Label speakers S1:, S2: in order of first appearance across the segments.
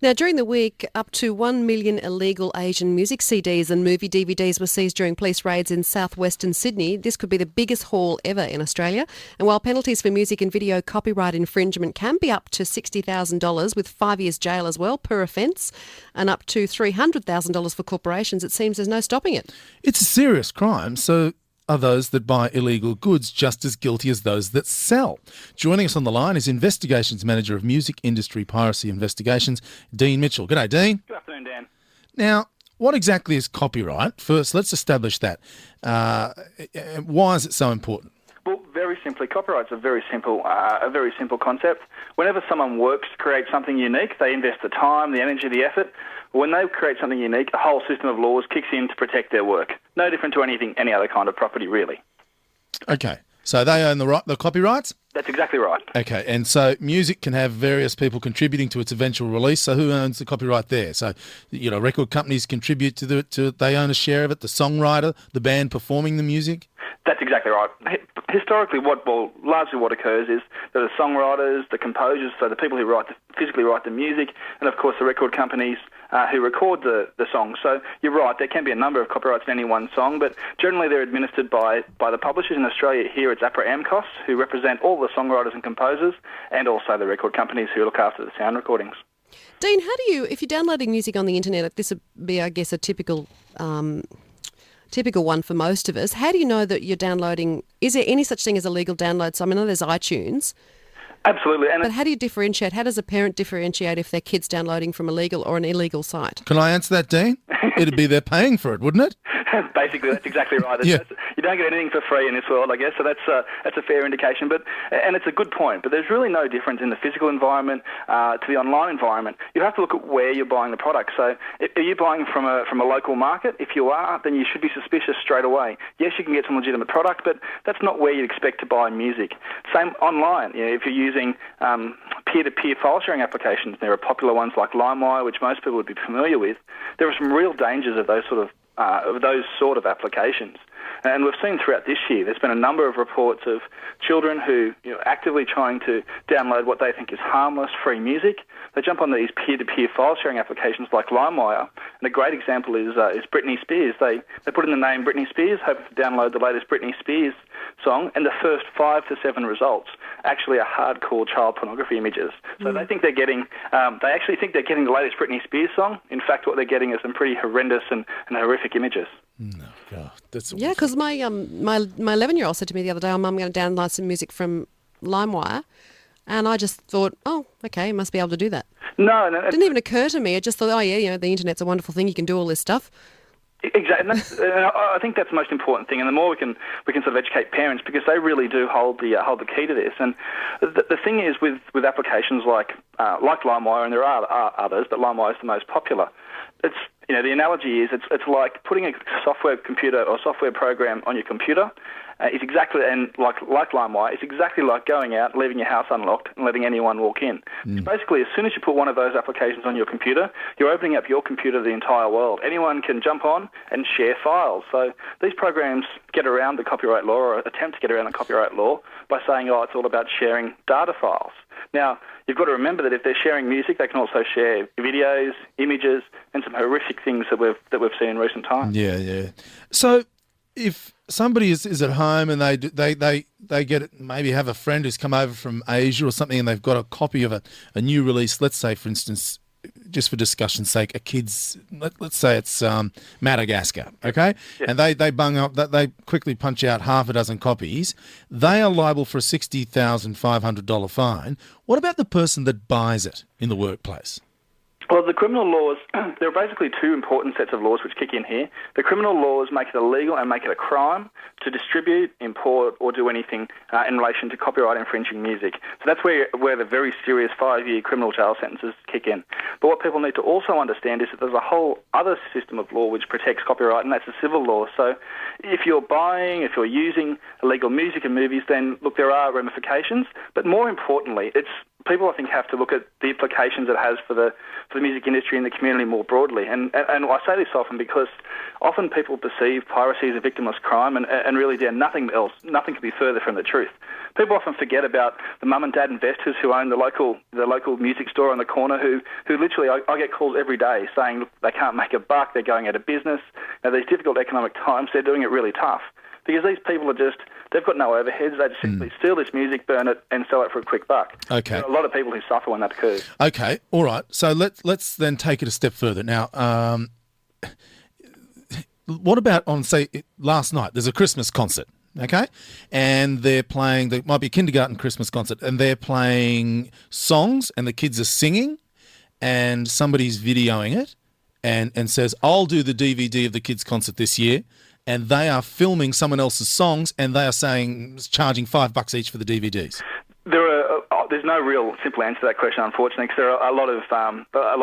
S1: Now, during the week, up to 1 million illegal Asian music CDs and movie DVDs were seized during police raids in southwestern Sydney. This could be the biggest haul ever in Australia. And while penalties for music and video copyright infringement can be up to $60,000 with 5 years jail as well per offence and up to $300,000 for corporations, it seems there's no stopping it.
S2: It's a serious crime, so are those that buy illegal goods just as guilty as those that sell? Joining us on the line is Investigations Manager of Music Industry Piracy Investigations, Dean Mitchell. G'day, Dean.
S3: Good afternoon, Dan.
S2: Now, what exactly is copyright? First, let's establish that. Why is it so important?
S3: Well, very simply, copyright's a very simple concept. Whenever someone works to create something unique, they invest the time, the energy, the effort. When they create something unique, a whole system of laws kicks in to protect their work. No different to any other kind of property, really.
S2: Okay, so they own the copyrights?
S3: That's exactly right.
S2: Okay, and so music can have various people contributing to its eventual release. So who owns the copyright there? So, record companies contribute they own a share of it. The songwriter, the band performing the music.
S3: That's exactly right. Historically, largely what occurs is that the songwriters, the composers, so the people who physically write the music, and of course the record companies who record the song. So you're right, there can be a number of copyrights in any one song, but generally they're administered by the publishers. In Australia here it's APRA AMCOS, who represent all the songwriters and composers, and also the record companies who look after the sound recordings.
S1: Dean, if you're downloading music on the internet, this would be, I guess, a typical one for most of us. How do you know that you're downloading? Is there any such thing as a legal download? So I know there's iTunes.
S3: Absolutely.
S1: But how do you differentiate? How does a parent differentiate if their kid's downloading from a legal or an illegal site?
S2: Can I answer that, Dean? It'd be they're paying for it, wouldn't it?
S3: Basically, that's exactly right.
S2: Yeah.
S3: You don't get anything for free in this world, I guess, so that's a fair indication. And it's a good point, but there's really no difference in the physical environment to the online environment. You have to look at where you're buying the product. So are you buying from a local market? If you are, then you should be suspicious straight away. Yes, you can get some legitimate product, but that's not where you'd expect to buy music. Same online. If you're using peer-to-peer file sharing applications, there are popular ones like LimeWire, which most people would be familiar with. There are some real dangers of those sort of applications. And we've seen throughout this year, there's been a number of reports of children who actively trying to download what they think is harmless, free music. They jump on these peer-to-peer file sharing applications like LimeWire. And a great example is Britney Spears. They put in the name Britney Spears, hoping to download the latest Britney Spears song, and the first 5 to 7 results actually are hardcore child pornography images. So they think they actually think they're getting the latest Britney Spears song. In fact, what they're getting is some pretty horrendous and horrific images.
S2: No, God, that's
S1: yeah, because my 11-year-old said to me the other day, "Mum, I'm going to download some music from LimeWire," and I just thought, "Oh, okay, I must be able to do that."
S3: No,
S1: it didn't even occur to me. I just thought, "Oh yeah, the internet's a wonderful thing. You can do all this stuff."
S3: Exactly, and I think that's the most important thing. And the more we can sort of educate parents, because they really do hold the key to this. And the thing is with applications like LimeWire, and there are others, but LimeWire is the most popular. It's the analogy is it's like putting a software computer or software program on your computer. It's exactly, and like LimeWire, it's exactly like going out, leaving your house unlocked, and letting anyone walk in. It's basically, as soon as you put one of those applications on your computer, you're opening up your computer to the entire world. Anyone can jump on and share files. So these programs get around the copyright law, or attempt to get around the copyright law, by saying, it's all about sharing data files. Now, you've got to remember that if they're sharing music, they can also share videos, images, and some horrific things that we've seen in recent times.
S2: Yeah. So if somebody is at home and they get it, maybe have a friend who's come over from Asia or something, and they've got a copy of a new release, let's say, for instance, just for discussion's sake, a kid's, let's say it's Madagascar, okay? Yeah. And they quickly punch out half a dozen copies. They are liable for a $60,500 fine. What about the person that buys it in the workplace?
S3: Well, the criminal laws, there are basically two important sets of laws which kick in here. The criminal laws make it illegal and make it a crime to distribute, import, or do anything in relation to copyright infringing music. So that's where the very serious 5-year criminal jail sentences kick in. But what people need to also understand is that there's a whole other system of law which protects copyright, and that's the civil law. So if you're using illegal music and movies, then, look, there are ramifications. But more importantly, it's people, I think, have to look at the implications it has for the music industry and the community more broadly. And I say this often because often people perceive piracy as a victimless crime, and really, nothing could be further from the truth. People often forget about the mum and dad investors who own the local music store on the corner who literally, I get calls every day saying they can't make a buck, they're going out of business. Now, these difficult economic times, they're doing it really tough because these people are they've got no overheads. They just simply steal this music, burn it, and sell it for a quick buck.
S2: Okay.
S3: There are a lot of people who suffer when that occurs.
S2: Okay, all right. So let's then take it a step further. Now, what about on, say, last night? There's a Christmas concert, okay? And they're playing, there might be a kindergarten Christmas concert, and they're playing songs, and the kids are singing, and somebody's videoing it, and says, I'll do the DVD of the kids' concert this year, and they are filming someone else's songs, and they are charging $5 each for the DVDs.
S3: There's no real simple answer to that question, unfortunately, because there are a lot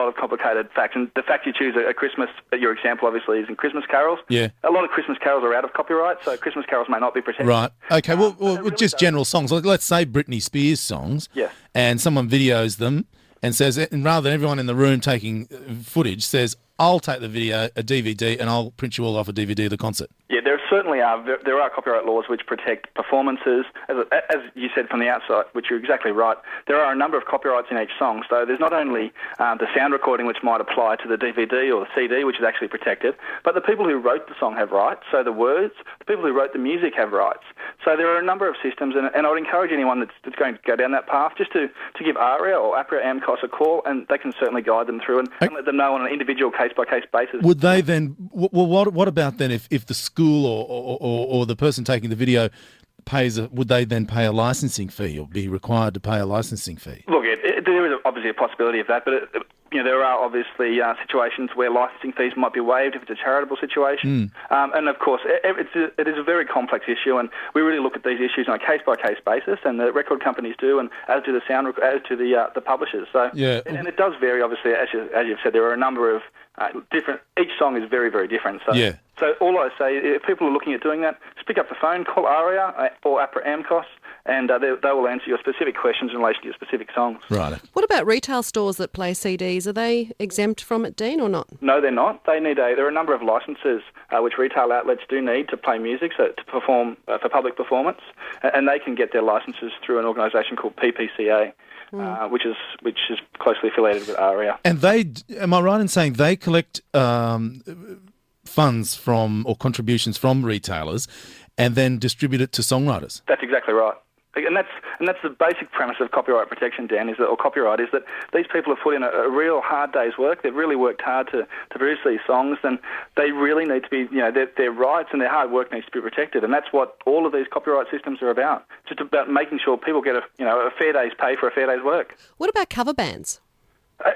S3: of complicated facts. And the fact you choose a Christmas, your example obviously is in Christmas carols.
S2: Yeah.
S3: A lot of Christmas carols are out of copyright, so Christmas carols may not be protected.
S2: Right. Okay. Well,
S3: really
S2: just general songs. Let's say Britney Spears songs.
S3: Yes.
S2: And someone videos them and says, and rather than everyone in the room taking footage, says, I'll take the video, a DVD, and I'll print you all off a DVD of the concert.
S3: Yeah, there certainly are. There are copyright laws which protect performances. As you said from the outset, which you're exactly right, there are a number of copyrights in each song. So there's not only the sound recording, which might apply to the DVD or the CD, which is actually protected, but the people who wrote the song have rights. So the words, the people who wrote the music have rights. So there are a number of systems, and I would encourage anyone that's going to go down that path just to give ARIA or APRA AMCOS a call, and they can certainly guide them through and let them know on an individual case-by-case basis.
S2: Would they then, well, what about then if the school or the person taking the video would they then pay a licensing fee or be required to pay a licensing fee?
S3: Look, there is obviously a possibility of that, but there are obviously situations where licensing fees might be waived if it's a charitable situation. And of course, it is a very complex issue, and we really look at these issues on a case-by-case basis, and the record companies do, and as do the publishers. So,
S2: yeah.
S3: And it does vary, obviously, as you've said, there are a number of different. Each song is very, very different. So,
S2: yeah.
S3: So all I say, if people are looking at doing that, just pick up the phone, call ARIA or APRA AMCOS, and they will answer your specific questions in relation to your specific songs.
S2: Right.
S1: What about retail stores that play CDs? Are they exempt from it, Dean, or not?
S3: No, they're not. There are a number of licences which retail outlets do need to play music, so to perform for public performance, and they can get their licences through an organisation called PPCA. Which is closely affiliated with ARIA.
S2: And am I right in saying they collect funds from or contributions from retailers and then distribute it to songwriters?
S3: That's exactly right. And that's the basic premise of copyright protection, Dan, or copyright, is that these people have put in a real hard day's work. They've really worked hard to produce these songs, and they really need to be, their rights and their hard work needs to be protected. And that's what all of these copyright systems are about. It's just about making sure people get a fair day's pay for a fair day's work.
S1: What about cover bands?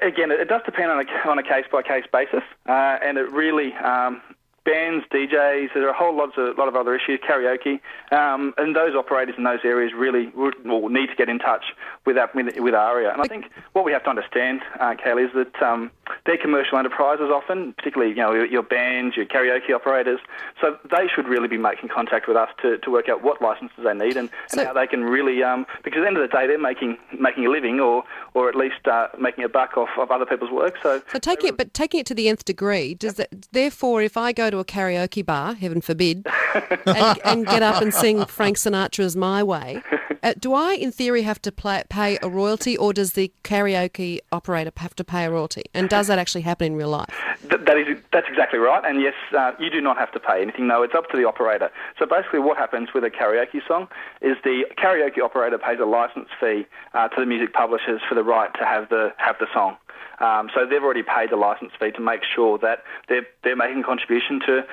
S3: Again, it does depend on a case-by-case basis, and it really... bands, DJs, there are a whole lot of other issues, karaoke, and those operators in those areas really will need to get in touch with ARIA. And I think what we have to understand, Kaylee, is that they're commercial enterprises often, particularly your bands, your karaoke operators, so they should really be making contact with us to work out what licenses they need and how they can really, because at the end of the day they're making a living or at least making a buck off of other people's work. So taking
S1: it to the nth degree, does that, therefore if I go to a karaoke bar, heaven forbid, and get up and sing Frank Sinatra's My Way, do I, in theory, have to pay a royalty, or does the karaoke operator have to pay a royalty? And does that actually happen in real life?
S3: That's exactly right. And yes, you do not have to pay anything. No, it's up to the operator. So basically what happens with a karaoke song is the karaoke operator pays a license fee to the music publishers for the right to have the song. So they've already paid the license fee to make sure that they're making a contribution to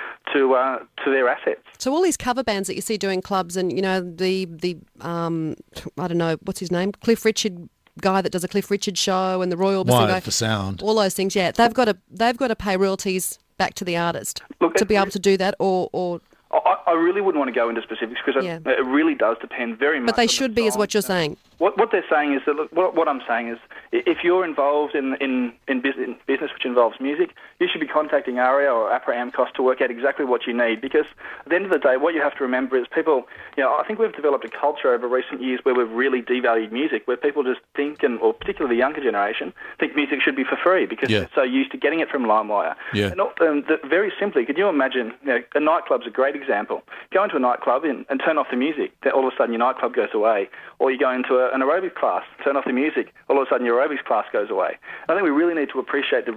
S3: their assets.
S1: So all these cover bands that you see doing clubs, and the I don't know what's his name, Cliff Richard guy that does a Cliff Richard show, and the Royal
S2: Wyatt for sound,
S1: all those things. Yeah, they've got to pay royalties back to the artist to be able to do that, or.
S3: I really wouldn't want to go into specifics because it really does depend very much.
S1: But they should be, is what you're saying.
S3: What they're saying is that, look, what I'm saying is if you're involved in business which involves music, you should be contacting ARIA or APRA AMCOS to work out exactly what you need, because at the end of the day, what you have to remember is people, I think we've developed a culture over recent years where we've really devalued music, where people just think, or particularly the younger generation, think music should be for free because they're so used to getting it from LimeWire.
S2: Yeah.
S3: And very simply, could you imagine, a nightclub's a great example. Go into a nightclub and turn off the music, then all of a sudden your nightclub goes away. Or you go into an aerobics class, turn off the music, all of a sudden your aerobics class goes away. I think we really need to appreciate the